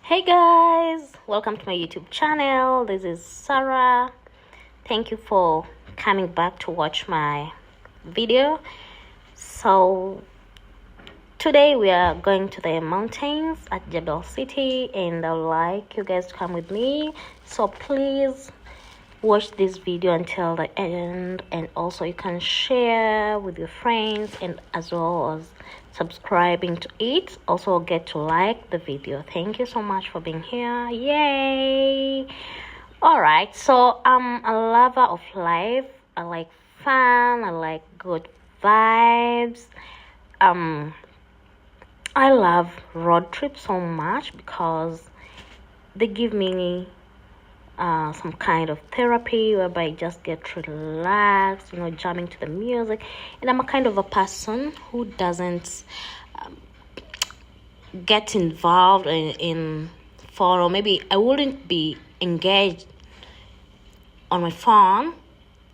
Hey guys, welcome to my YouTube channel. This is Sarah. Thank you for coming back to watch my video. So today we are going to the mountains at Jebel city, and I would like you guys to come with me. So please watch this video until the end, and also you can share with your friends, and as well as subscribing to it. Also get to like the video. Thank you so much for being here. Yay! All right, so I'm a lover of life. I like fun, I like good vibes. I love road trips so much because they give me some kind of therapy whereby I just get relaxed, jamming to the music. And I'm a kind of a person who doesn't get involved in phone, or maybe I wouldn't be engaged on my phone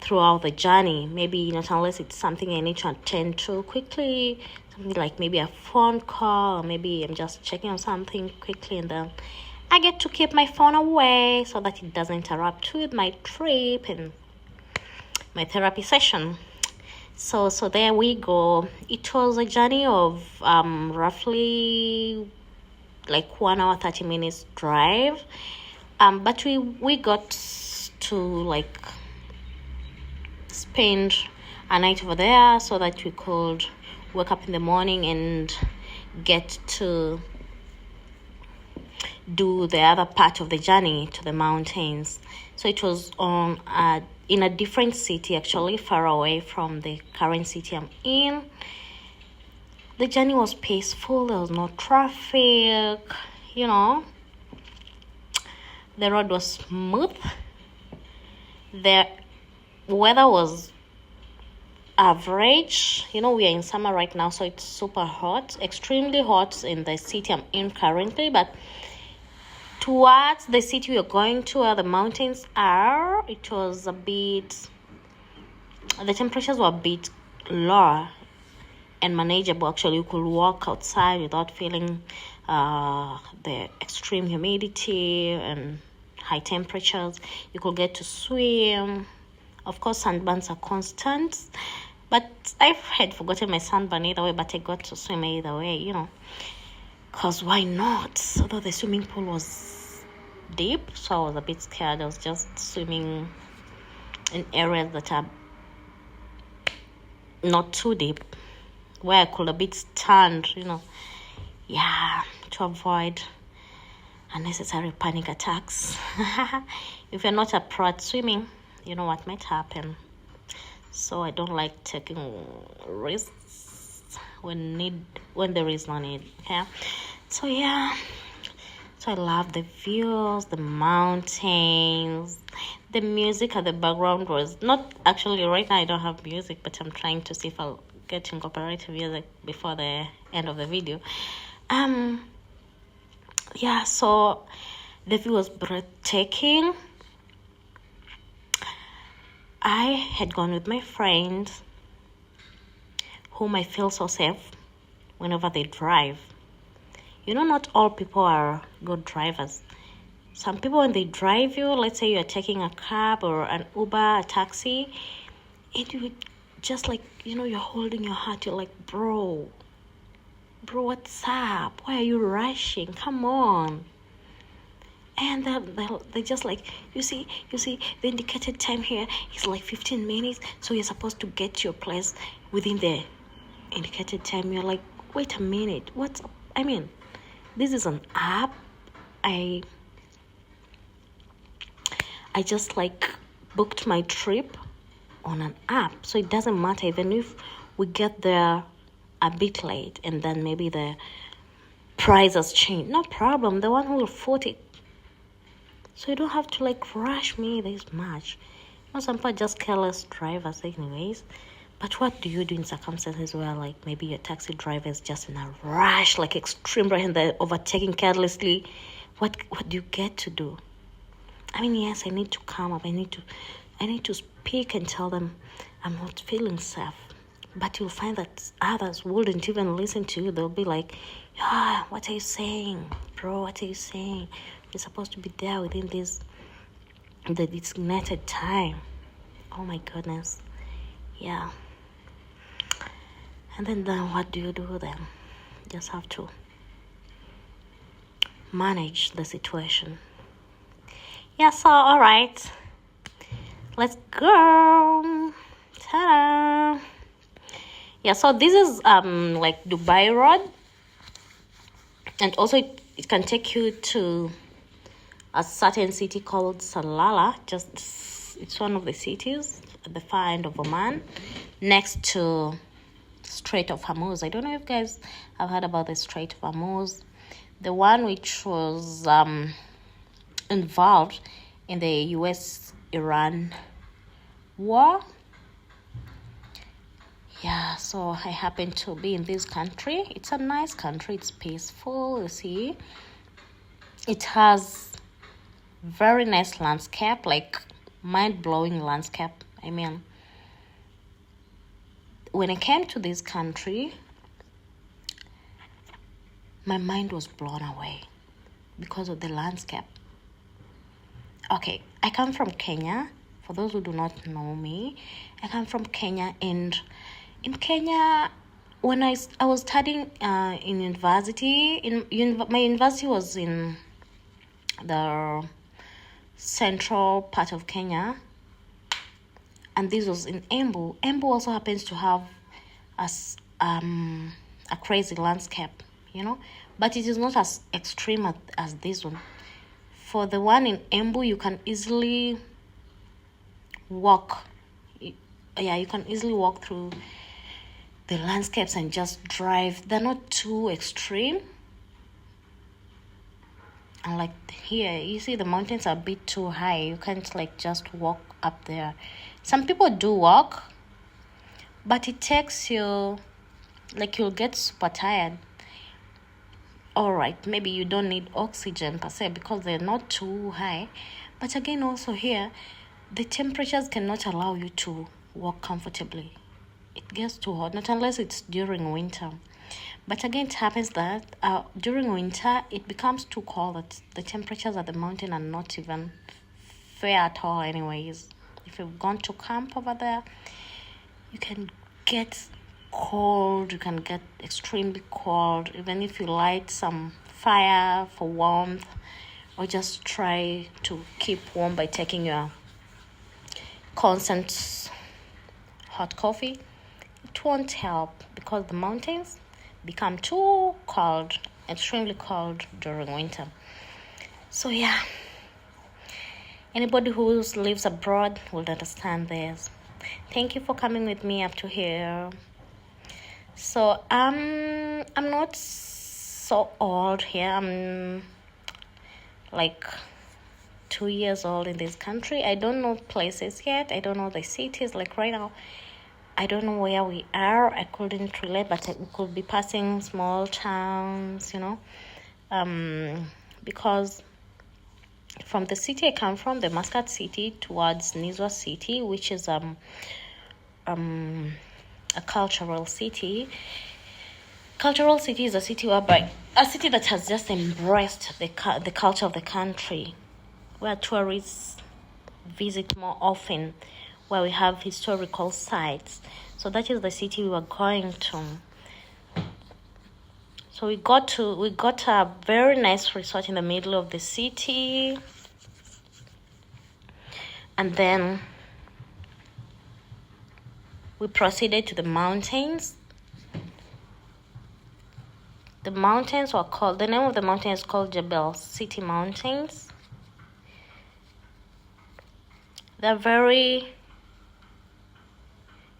throughout the journey. Maybe not unless it's something I need to attend to quickly, something like maybe a phone call, or maybe I'm just checking on something quickly, and then I get to keep my phone away so that it doesn't interrupt with my trip and my therapy session. So there we go. It was a journey of roughly like 1 hour 30 minutes drive. But we got to like spend a night over there so that we could wake up in the morning and get to do the other part of the journey to the mountains. So it was in a different city, actually far away from the current city I'm in. The journey was peaceful. There was no traffic, the road was smooth. The weather was average. We are in summer right now, so it's super hot, extremely hot in the city I'm in currently. But towards the city we are going to, where the mountains are, it was the temperatures were a bit lower and manageable. Actually, you could walk outside without feeling the extreme humidity and high temperatures. You could get to swim. Of course, sunburns are constant, but I had forgotten my sunburn either way, but I got to swim either way, because why not? Although the swimming pool was deep, so I was a bit scared. I was just swimming in areas that are not too deep, where I could a bit stand, to avoid unnecessary panic attacks. If you're not a pro at swimming, you know what might happen. So I don't like taking risks when there is no need. Okay, so I love the views, the mountains. The music at the background was not actually, right now I don't have music, but I'm trying to see if I'll get to incorporate music before the end of the video. So the view was breathtaking. I had gone with my friends, whom I feel so safe whenever they drive. Not all people are good drivers. Some people, when they drive you, let's say you're taking a cab or an Uber, a taxi, and you just like, you're holding your heart. You're like, bro, what's up? Why are you rushing? Come on. And they just like, you see, the indicated time here is like 15 minutes. So you're supposed to get to your place within the indicated time. You're like, wait a minute. What's up? I mean, this is an app. I just like booked my trip on an app. So it doesn't matter even if we get there a bit late and then maybe the price has changed. No problem. The one who will foot it. So you don't have to like rush me this much. Some people are just careless drivers anyways. But what do you do in circumstances where like maybe your taxi driver is just in a rush, like extreme rush, and they're overtaking carelessly? What do you get to do? I mean, yes, I need to calm up. I need to speak and tell them I'm not feeling safe. But you'll find that others wouldn't even listen to you. They'll be like, Yeah, what are you saying, bro? What are you saying? You're supposed to be there within the designated time. Oh my goodness. Yeah. And then what do you do then? You just have to manage the situation. Yeah, so all right. Let's go. Ta-da. Yeah, so this is like Dubai Road. And also it can take you to a certain city called Salalah. It's one of the cities at the far end of Oman, next to Strait of Hormuz. I don't know if you guys have heard about the Strait of Hormuz, the one which was involved in the US-Iran war. Yeah, so I happen to be in this country. It's a nice country. It's peaceful, you see. It has very nice landscape, like mind-blowing landscape. I mean, when I came to this country, my mind was blown away because of the landscape. Okay, I come from Kenya. For those who do not know me, I come from Kenya, and in Kenya, when I was studying in university, my university was in the central part of Kenya, and this was in Embu. Embu also happens to have a crazy landscape, but it is not as extreme as this one. For the one in Embu, you can easily walk. Yeah, you can easily walk through the landscapes and just drive. They're not too extreme. And like here, you see the mountains are a bit too high. You can't like just walk up there. Some people do walk, but it takes you, like you'll get super tired. All right, maybe you don't need oxygen per se because they're not too high. But again, also here, the temperatures cannot allow you to walk comfortably. It gets too hot, not unless it's during winter. But again, it happens that during winter, it becomes too cold that the temperatures at the mountain are not even fair at all anyways. If you've gone to camp over there, you can get cold, you can get extremely cold, even if you light some fire for warmth, or just try to keep warm by taking your constant hot coffee. It won't help because the mountains become too cold, extremely cold during winter. So yeah, anybody who lives abroad will understand this. Thank you for coming with me up to here. So I'm not so old here. I'm like 2 years old in this country. I don't know places yet. I don't know the cities. Like right now, I don't know where we are. I couldn't relate, but we could be passing small towns, because from the city I come from, the Muscat city, towards Nizwa city, which is a cultural city. Cultural city is a city that has just embraced the culture of the country, where tourists visit more often, where we have historical sites. So that is the city we were going to. So we got a very nice resort in the middle of the city, and then we proceeded to the mountains. The name of the mountain is called Jebel City Mountains. They're very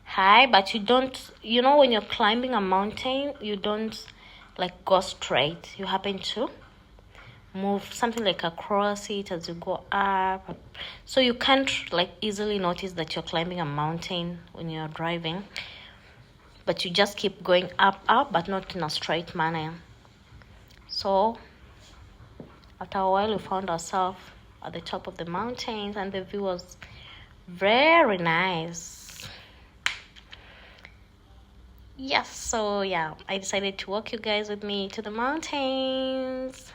high, but you don't, when you're climbing a mountain, you don't like go straight. You happen to move something like across it as you go up. So you can't like easily notice that you're climbing a mountain when you're driving, but you just keep going up, but not in a straight manner. So after a while, we found ourselves at the top of the mountains, and the view was very nice. Yes, so yeah, I decided to walk you guys with me to the mountains.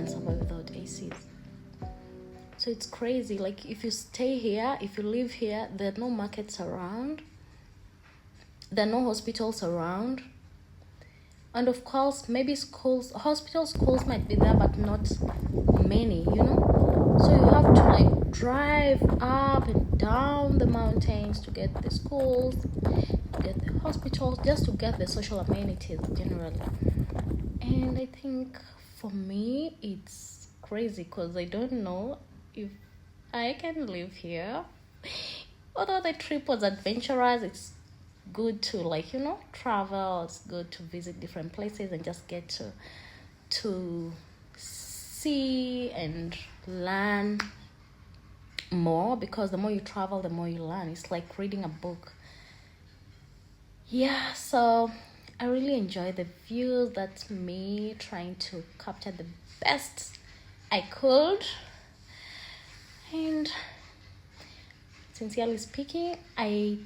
can't survive without ACs. So it's crazy. Like, if you stay here, if you live here, there are no markets around, there are no hospitals around, and of course maybe schools, schools might be there, but not many, you know. So you have to like drive up and down the mountains to get the schools, to get the hospitals, just to get the social amenities generally. And I think for me it's crazy because I don't know if I can live here. Although the trip was adventurous, it's good to, like, you know, travel. It's good to visit different places and just get to see and learn more, because the more you travel, the more you learn. It's like reading a book. Yeah, so I really enjoy the views. That's me trying to capture the best I could. And sincerely speaking, I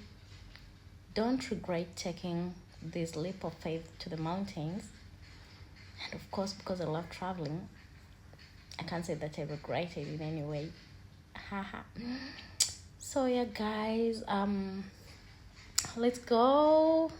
don't regret taking this leap of faith to the mountains. And of course, because I love traveling, I can't say that I regret it in any way. So yeah, guys, let's go.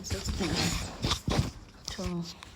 16 to